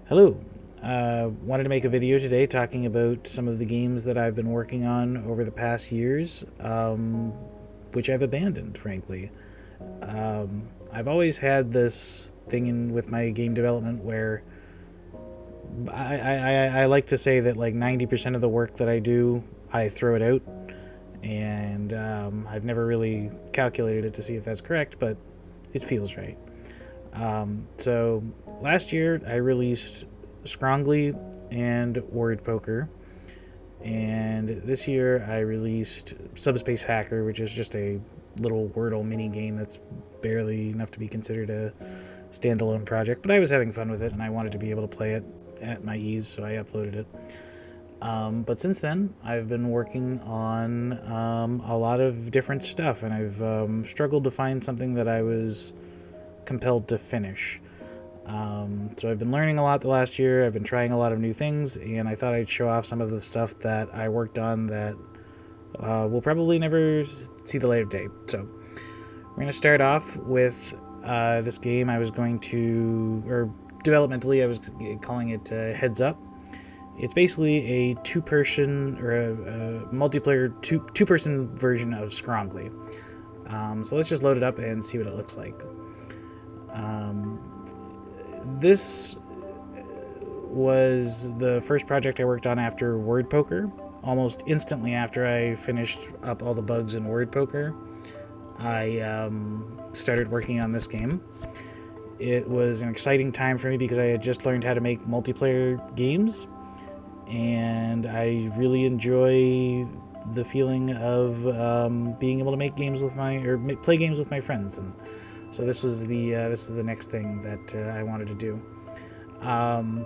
Hello. Wanted to make a video today talking about some of the games that I've been working on over the past years, which I've abandoned, frankly. I've always had this thing with my game development where I like to say that like 90% of the work that I do, I throw it out. And I've never really calculated it to see if that's correct, but it feels right. So last year I released Scrongly and Word Poker, and this year I released Subspace Hacker, which is just a little Wordle mini game that's barely enough to be considered a standalone project. But I was having fun with it, and I wanted to be able to play it at my ease, so I uploaded it. But since then, I've been working on a lot of different stuff, and I've struggled to find something that I was compelled to finish. So I've been learning a lot the last year. I've been trying a lot of new things, and I thought I'd show off some of the stuff that I worked on that will probably never see the light of day. So we're going to start off with this game I was going to, or developmentally, I was calling it Heads Up. It's basically a two-person or a multiplayer two-person version of Scrongly. So let's just load it up and see what it looks like. This was the first project I worked on after Word Poker. Almost instantly after I finished up all the bugs in Word Poker, I started working on this game. It was an exciting time for me because I had just learned how to make multiplayer games, and I really enjoy the feeling of being able to make games with play games with my friends, and so this was the next thing that I wanted to do.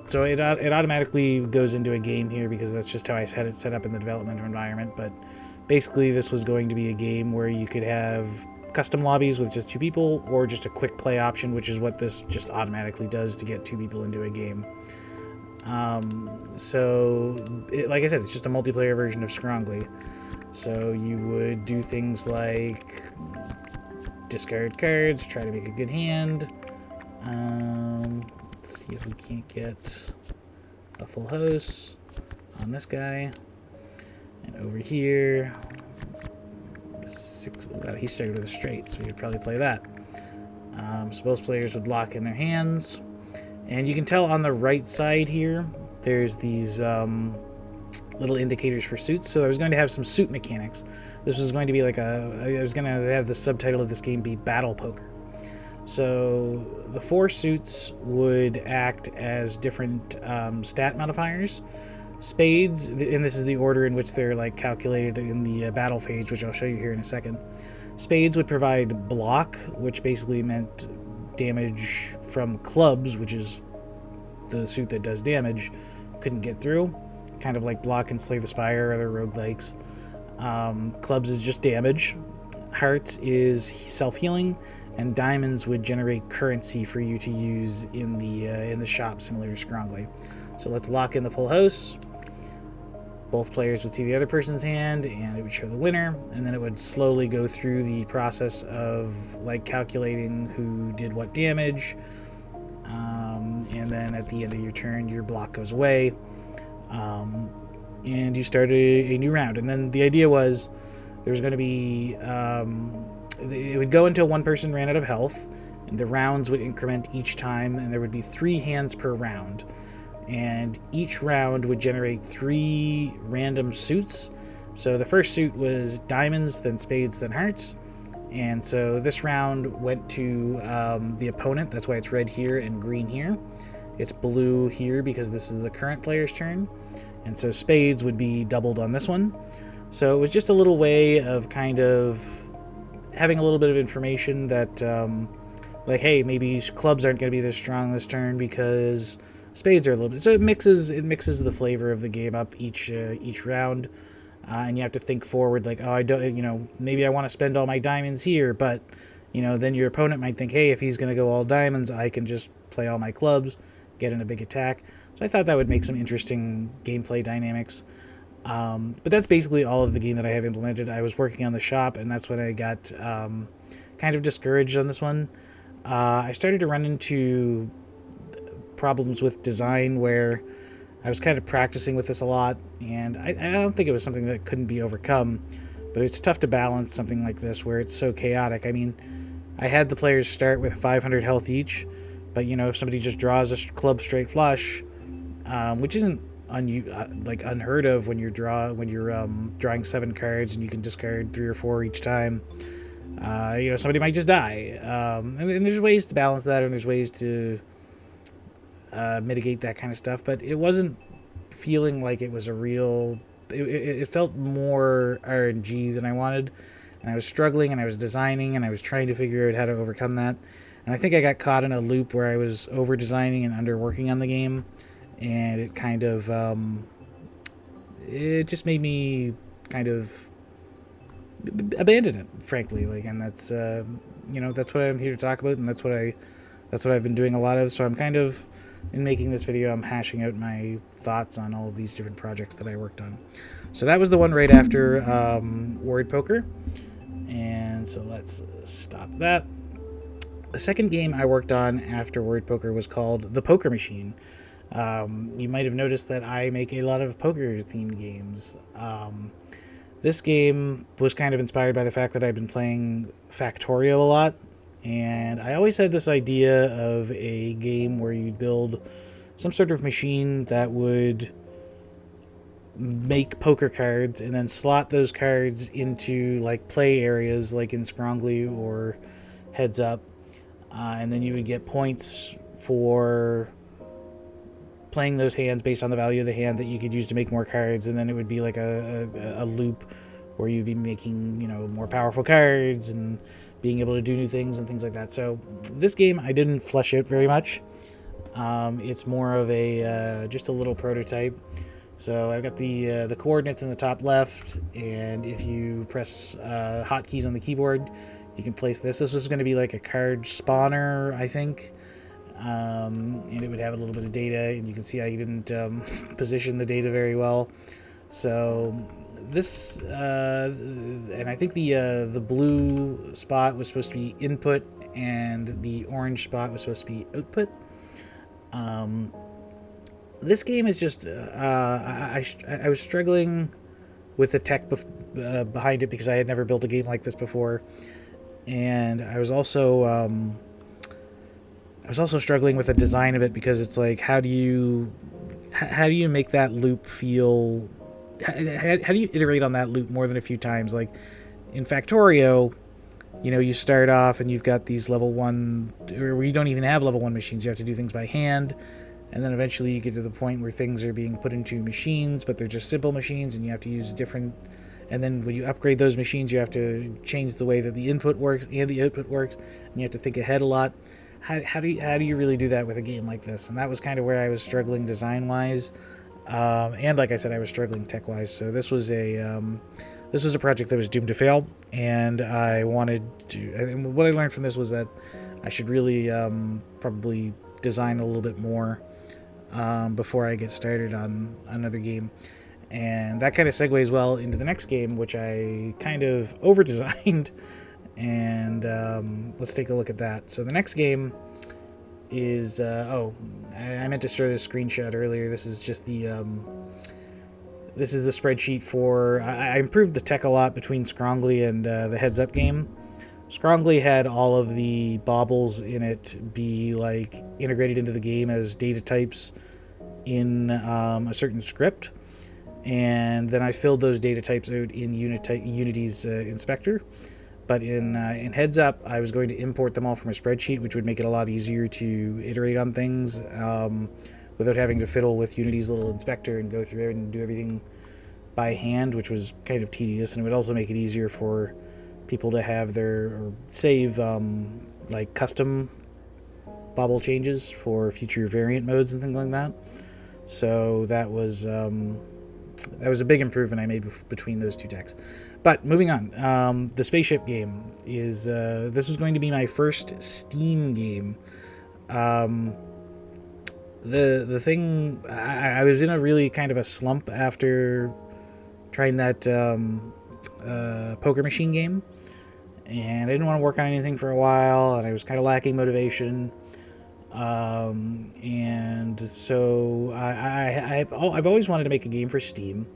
So it automatically goes into a game here because that's just how I had it set up in the development environment. But basically, this was going to be a game where you could have custom lobbies with just two people, or just a quick play option, which is what this just automatically does to get two people into a game. Like I said, it's just a multiplayer version of Scrongly. So you would do things like discard cards, try to make a good hand. Let's see if we can't get a full house on this guy. And over here, he started with a straight, so we could probably play that. So both players would lock in their hands. And you can tell on the right side here, there's these little indicators for suits. So I was going to have some suit mechanics. This was going to be like I was going to have the subtitle of this game be Battle Poker. So the four suits would act as different stat modifiers. Spades, and this is the order in which they're like calculated in the battle phase, which I'll show you here in a second. Spades would provide block, which basically meant damage from clubs, which is the suit that does damage, couldn't get through. Kind of like block and Slay the Spire or other roguelikes. Clubs is just damage. Hearts is self-healing, and diamonds would generate currency for you to use in the shop, similar to Scrongly. So let's lock in the full house. Both players would see the other person's hand, and it would show the winner, and then it would slowly go through the process of like calculating who did what damage, and then at the end of your turn, your block goes away, and you start a new round. And then the idea was there was going to be it would go until one person ran out of health, and the rounds would increment each time, and there would be 3 hands per round. And each round would generate 3 random suits. So the first suit was diamonds, then spades, then hearts. And so this round went to the opponent. That's why it's red here and green here. It's blue here because this is the current player's turn. And so spades would be doubled on this one. So it was just a little way of kind of having a little bit of information that, like, hey, maybe clubs aren't going to be this strong this turn because spades are a little bit. So it mixes the flavor of the game up each round, and you have to think forward, like, oh, I don't, maybe I want to spend all my diamonds here, but then your opponent might think, hey, if he's going to go all diamonds, I can just play all my clubs, get in a big attack. So I thought that would make some interesting gameplay dynamics. But that's basically all of the game that I have implemented. I was working on the shop, and that's when I got kind of discouraged on this one. I started to run into problems with design where I was kind of practicing with this a lot, and I don't think it was something that couldn't be overcome, but it's tough to balance something like this where it's so chaotic. I mean, I had the players start with 500 health each, but if somebody just draws a club straight flush, which isn't unheard of when you're drawing 7 cards and you can discard 3 or 4 each time. Somebody might just die, and there's ways to balance that, and there's ways to mitigate that kind of stuff. But it wasn't feeling like it was a real. It felt more RNG than I wanted, and I was struggling, and I was designing, and I was trying to figure out how to overcome that. And I think I got caught in a loop where I was over designing and under working on the game, and it kind of it just made me kind of abandon it, frankly. And that's that's what I'm here to talk about, and that's what I've been doing a lot of. So I'm kind of, in making this video, I'm hashing out my thoughts on all of these different projects that I worked on. So that was the one right after Word Poker, and so let's stop that. The second game I worked on after Word Poker was called The Poker Machine. You might have noticed that I make a lot of poker-themed games. This game was kind of inspired by the fact that I've been playing Factorio a lot, and I always had this idea of a game where you'd build some sort of machine that would make poker cards and then slot those cards into play areas like in Scrongly or Heads Up, and then you would get points for playing those hands based on the value of the hand that you could use to make more cards, and then it would be like a loop where you'd be making more powerful cards and being able to do new things and things like that. So this game I didn't flesh out very much. It's more of a just a little prototype. So I've got the coordinates in the top left, and if you press hotkeys on the keyboard, you can place this. This was going to be like a card spawner, I think. And it would have a little bit of data, and you can see I didn't position the data very well. So this, and I think the blue spot was supposed to be input, and the orange spot was supposed to be output. This game is just, I was struggling with the tech behind it because I had never built a game like this before, and I was also struggling with the design of it because it's like, how do you make that loop feel? How do you iterate on that loop more than a few times? Like in Factorio, you start off and you've got these level 1, or you don't even have level 1 machines. You have to do things by hand, and then eventually you get to the point where things are being put into machines, but they're just simple machines, and you have to use different. And then when you upgrade those machines, you have to change the way that the input works and the output works, and you have to think ahead a lot. How do you really do that with a game like this? And that was kind of where I was struggling design-wise, and like I said, I was struggling tech-wise. So this was a project that was doomed to fail, and I wanted to. And what I learned from this was that I should really probably design a little bit more before I get started on another game. And that kind of segues well into the next game, which I kind of over-designed. And let's take a look at that. So the next game is I meant to show this screenshot earlier. This is just the spreadsheet for. I improved the tech a lot between Scrongly and the Heads Up game. Scrongly had all of the baubles in it be integrated into the game as data types in a certain script, and then I filled those data types out in Unity's inspector. But in Heads Up, I was going to import them all from a spreadsheet, which would make it a lot easier to iterate on things without having to fiddle with Unity's little inspector and go through it and do everything by hand, which was kind of tedious. And it would also make it easier for people to have or save custom bauble changes for future variant modes and things like that. So that was a big improvement I made between those two techs. But moving on, the spaceship game is this was going to be my first Steam game. The thing, I was in a really kind of a slump after trying that poker machine game, and I didn't want to work on anything for a while, and I was kind of lacking motivation. And so I've always wanted to make a game for Steam,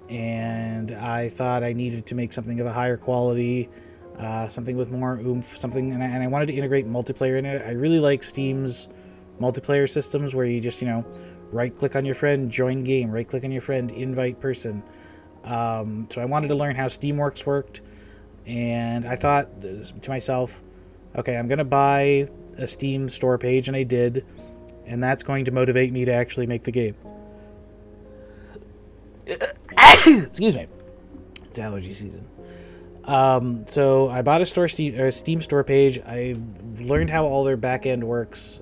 and I thought I needed to make something of a higher quality, something with more oomph, something, and I wanted to integrate multiplayer in it. I really like Steam's multiplayer systems where you just, right click on your friend, join game, right click on your friend, invite person. So I wanted to learn how Steamworks worked, and I thought to myself, okay, I'm going to buy a Steam store page, and I did, and that's going to motivate me to actually make the game. Excuse me. It's allergy season. So I bought a Steam store page. I learned how all their back end works,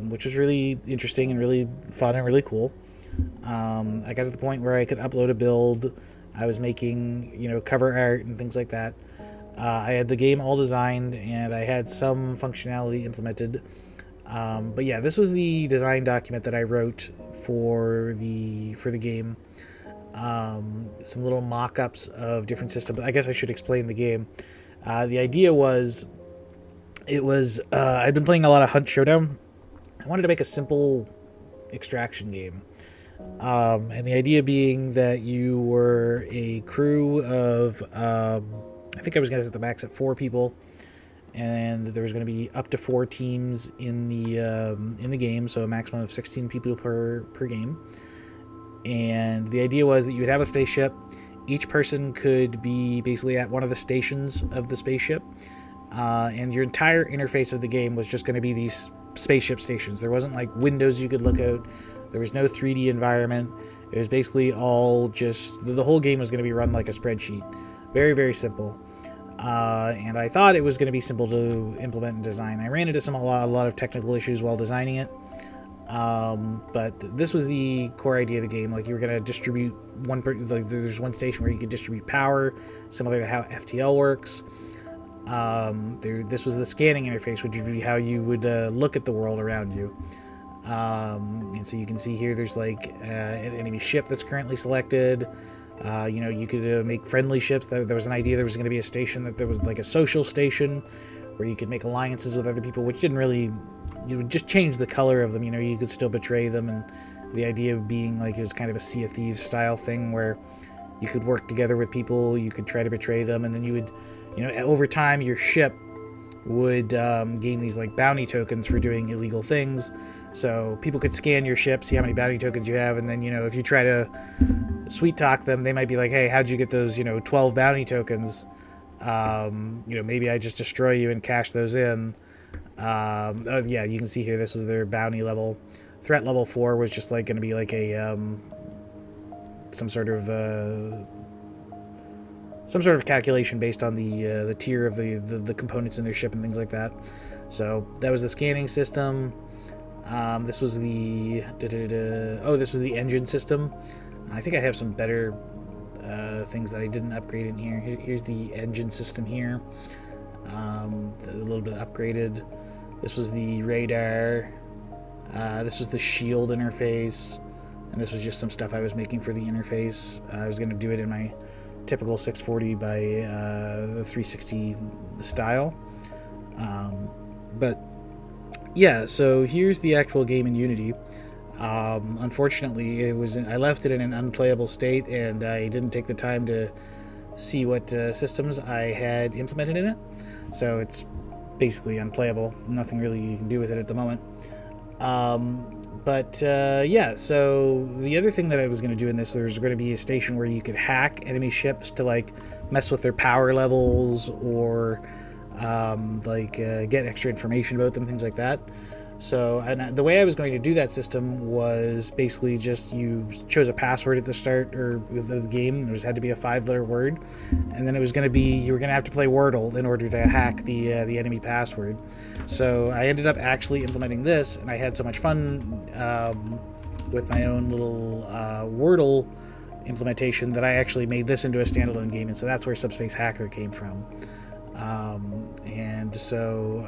which was really interesting and really fun and really cool. I got to the point where I could upload a build. I was making, cover art and things like that. I had the game all designed, and I had some functionality implemented. But yeah, this was the design document that I wrote for the game. Some little mock-ups of different systems. I guess I should explain the game. The idea was, I'd been playing a lot of Hunt Showdown. I wanted to make a simple extraction game. And the idea being that you were a crew of, I think I was going to set the max at 4 people, and there was going to be up to 4 teams in the game, so a maximum of 16 people per game. And the idea was that you would have a spaceship. Each person could be basically at one of the stations of the spaceship, and your entire interface of the game was just going to be these spaceship stations. There wasn't like windows you could look out. There was no 3D environment. It was basically all just, the whole game was going to be run like a spreadsheet. Very, very simple. And I thought it was going to be simple to implement and design. I ran into a lot of technical issues while designing it. But this was the core idea of the game. Like, you were going to distribute there's one station where you could distribute power, similar to how FTL works. This was the scanning interface, which would be how you would look at the world around you. And so you can see here there's like an enemy ship that's currently selected. You could make friendly ships. There was an idea there was going to be a station that there was like a social station where you could make alliances with other people, which didn't really, you would just change the color of them. You could still betray them, and the idea of being like it was kind of a Sea of Thieves style thing where you could work together with people, you could try to betray them, and then you would, over time your ship would gain these like bounty tokens for doing illegal things. So people could scan your ship, see how many bounty tokens you have, and then, if you try to sweet talk them, they might be like, hey, how'd you get those, 12 bounty tokens? Maybe I just destroy you and cash those in. Yeah, you can see here, this was their bounty level. Threat level 4 was just like going to be like a, some sort of calculation based on the tier of the components in their ship and things like that. So that was the scanning system. This was the this was the engine system. I think I have some better things that I didn't upgrade in here. Here's the engine system here, a little bit upgraded. This was the radar. This was the shield interface, and this was just some stuff I was making for the interface. I was going to do it in my typical 640 by 360 style, but yeah, so here's the actual game in Unity. Unfortunately, I left it in an unplayable state, and I didn't take the time to see what systems I had implemented in it. So it's basically unplayable. Nothing really you can do with it at the moment. Yeah, so the other thing that I was going to do in this, there's going to be a station where you could hack enemy ships to like mess with their power levels or get extra information about them, things like that. So, and the way I was going to do that system was basically just you chose a password at the start or the game. There had to be a 5-letter word, and then it was going to be you were going to have to play Wordle in order to hack the enemy password. So I ended up actually implementing this, and I had so much fun with my own little Wordle implementation that I actually made this into a standalone game, and so that's where Subspace Hacker came from. And so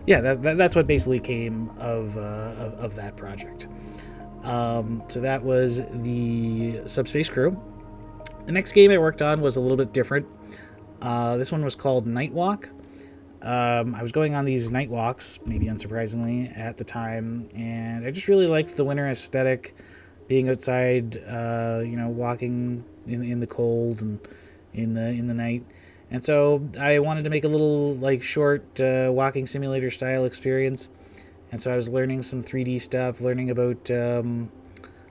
that's what basically came of that project. So that was the Subspace Crew. The next game I worked on was a little bit different. This one was called Nightwalk. I was going on these night walks, maybe unsurprisingly, at the time, and I just really liked the winter aesthetic, being outside, walking in the cold and in the night. And so I wanted to make a little like short walking simulator style experience. And so I was learning some 3D stuff, learning about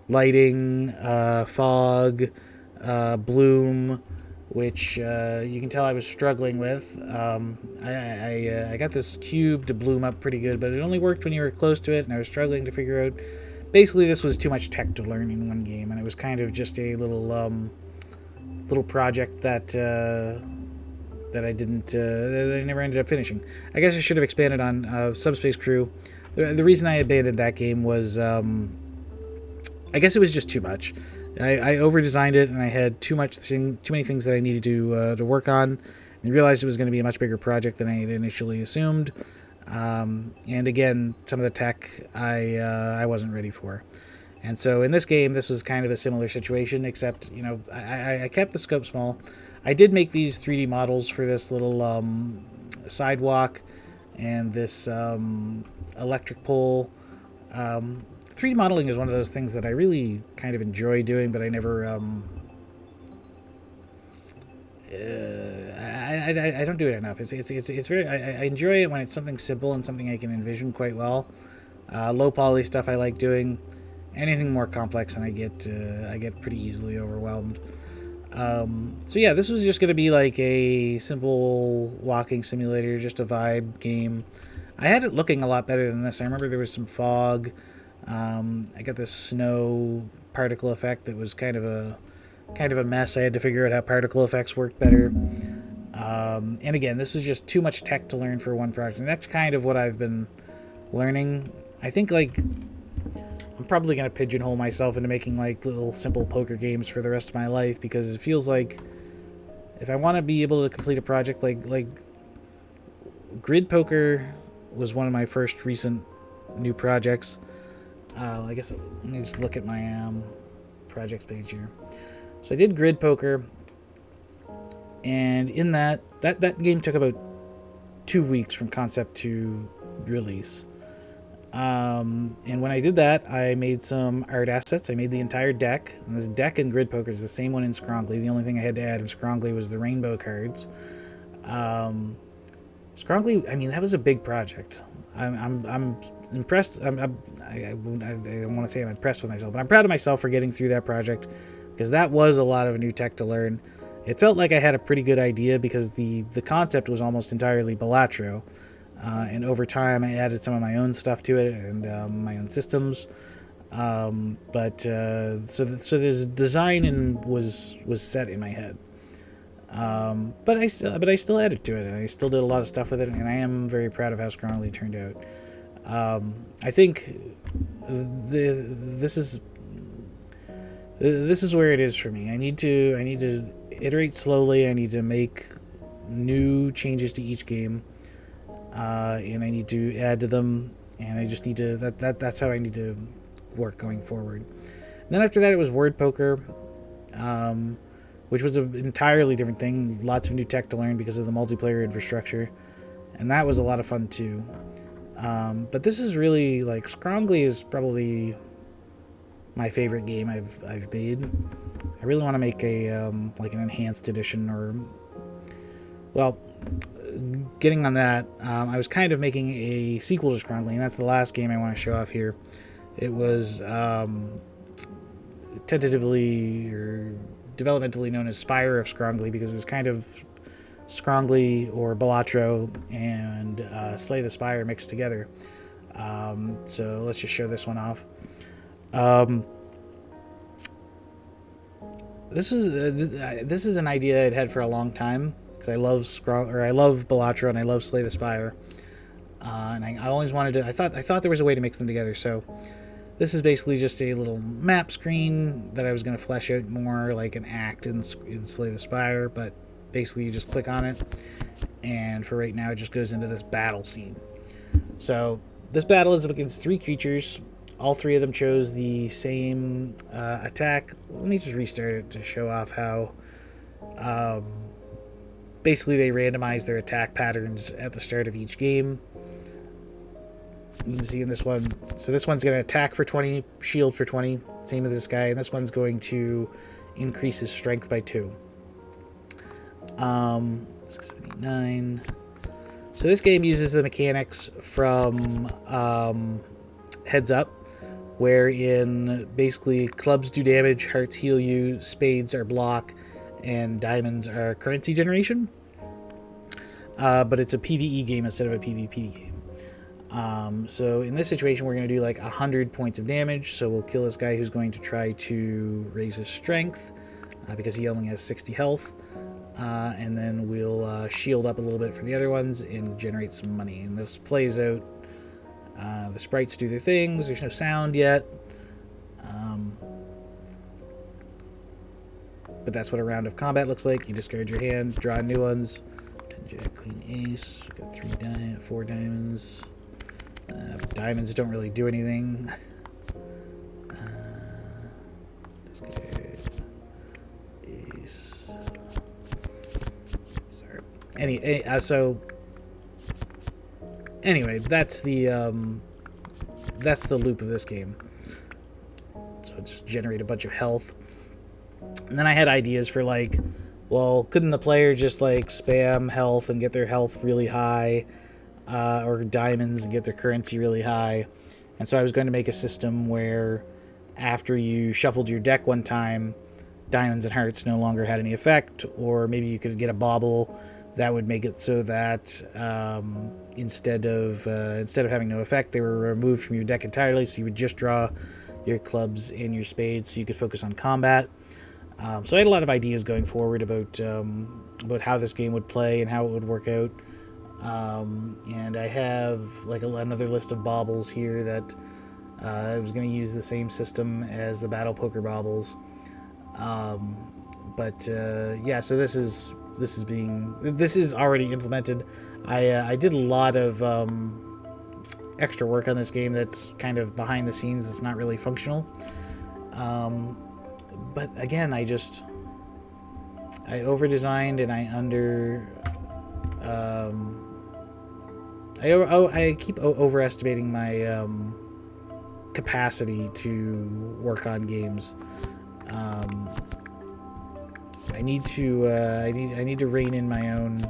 lighting, fog, bloom, which you can tell I was struggling with. I got this cube to bloom up pretty good, but it only worked when you were close to it, and I was struggling to figure out. Basically, this was too much tech to learn in one game, and it was kind of just a little project that I didn't that I never ended up finishing. I guess I should have expanded on Subspace Crew. The reason I abandoned that game was I guess it was just too much. I over-designed it, and I had too many things that I needed to work on, and realized it was going to be a much bigger project than I had initially assumed. And again, some of the tech I wasn't ready for. And so in this game, this was kind of a similar situation, except, I kept the scope small. I did make these 3D models for this little sidewalk and this electric pole. 3D modeling is one of those things that I really kind of enjoy doing, but I never... I don't do it enough. It's very... I enjoy it when it's something simple and something I can envision quite well. Low poly stuff I like doing. Anything more complex, and I get pretty easily overwhelmed. So yeah, this was just going to be like a simple walking simulator, just a vibe game. I had it looking a lot better than this. I remember there was some fog. I got this snow particle effect that was kind of a mess. I had to figure out how particle effects worked better. And again, this was just too much tech to learn for one project. And that's kind of what I've been learning. I think I'm probably going to pigeonhole myself into making like little simple poker games for the rest of my life, because it feels like if I want to be able to complete a project like Grid Poker was one of my first recent new projects. I guess let me just look at my projects page here. So I did Grid Poker, and in that game took about 2 weeks from concept to release. And when I did that, I made some art assets. I made the entire deck, and this deck in Grid Poker is the same one in Scrongly. The only thing I had to add in Scrongly was the rainbow cards. Scrongly, I mean, that was a big project. I'm impressed. I don't want to say I'm impressed with myself, but I'm proud of myself for getting through that project, because that was a lot of new tech to learn. It felt like I had a pretty good idea, because the concept was almost entirely Balatro. And over time, I added some of my own stuff to it, and my own systems. So the design was set in my head. But I still added to it, and I still did a lot of stuff with it, and I am very proud of how Scrongly turned out. I think this is where it is for me. I need to iterate slowly. I need to make new changes to each game. And I need to add to them, and I just need to that's how I need to work going forward. And then after that, it was Word Poker, which was an entirely different thing. Lots of new tech to learn because of the multiplayer infrastructure, and that was a lot of fun too. But this is really like Scrongly is probably my favorite game I've made. I really want to make a like an enhanced edition, or getting on that, I was kind of making a sequel to Scrongly, and that's the last game I want to show off here. It was tentatively or developmentally known as Spire of Scrongly, because it was kind of Scrongly or Balatro and Slay the Spire mixed together. So let's just show this one off. This is an idea I'd had for a long time, because I love Balatro and I love Slay the Spire, and I always wanted to. I thought there was a way to mix them together. So this is basically just a little map screen that I was going to flesh out more like an act in Slay the Spire, but basically you just click on it, and for right now it just goes into this battle scene. So this battle is up against 3 creatures. All 3 of them chose the same attack. Let me just restart it to show off how basically they randomize their attack patterns at the start of each game. You can see in this one, so this one's going to attack for 20, shield for 20, same as this guy, and this one's going to increase his strength by 2. 679. So this game uses the mechanics from Heads Up, wherein basically clubs do damage, hearts heal you, spades are block, and diamonds are currency generation. But it's a PvE game instead of a PvP game. So in this situation, we're going to do like 100 points of damage. So we'll kill this guy who's going to try to raise his strength because he only has 60 health. And then we'll shield up a little bit for the other ones and generate some money. And this plays out. The sprites do their things. There's no sound yet. But that's what a round of combat looks like. You discard your hand, draw new ones. 10 Jack, Queen, Ace. We've got 4 diamonds. Diamonds don't really do anything. Discard. Ace. Sorry. Anyway, that's the loop of this game. So just generate a bunch of health. And then I had ideas for like, well, couldn't the player just like spam health and get their health really high, or diamonds and get their currency really high? And so I was going to make a system where after you shuffled your deck one time, diamonds and hearts no longer had any effect, or maybe you could get a bauble that would make it so that instead of having no effect, they were removed from your deck entirely, so you would just draw your clubs and your spades so you could focus on combat. So I had a lot of ideas going forward about how this game would play and how it would work out. And I have like another list of baubles here that I was going to use the same system as the Battle Poker baubles. Yeah, so this is already implemented. I did a lot of extra work on this game that's kind of behind the scenes. It's not really functional. But again, I over-designed and I keep overestimating my capacity to work on games. I need to rein in my own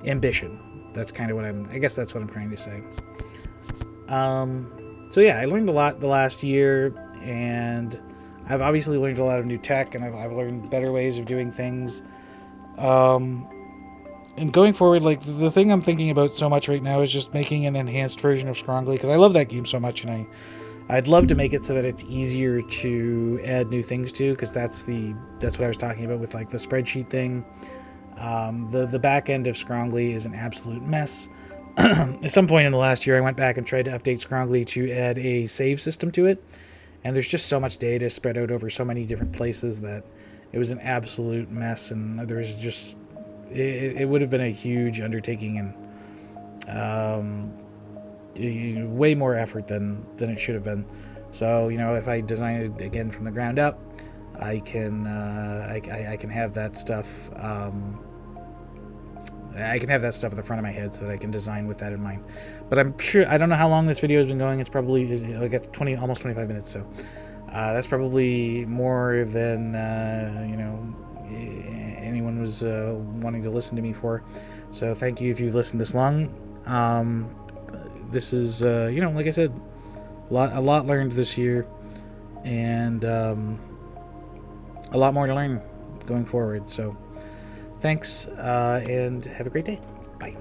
ambition. That's kind of what I guess that's what I'm trying to say. So yeah, I learned a lot the last year, and I've obviously learned a lot of new tech, and I've learned better ways of doing things. And going forward, like the thing I'm thinking about so much right now is just making an enhanced version of Scrongly, because I love that game so much, and I'd love to make it so that it's easier to add new things to, because that's what I was talking about with like the spreadsheet thing. The back end of Scrongly is an absolute mess. At some point in the last year, I went back and tried to update Scrongly to add a save system to it, and there's just so much data spread out over so many different places that it was an absolute mess, and there was just it would have been a huge undertaking and way more effort than it should have been. So if I design it again from the ground up, I can have that stuff. I can have that stuff at the front of my head so that I can design with that in mind. But I don't know how long this video has been going. It's probably like at almost 25 minutes. So that's probably more than anyone was wanting to listen to me for. So thank you if you've listened this long. This is like I said, a lot learned this year, and a lot more to learn going forward. So thanks, and have a great day. Bye.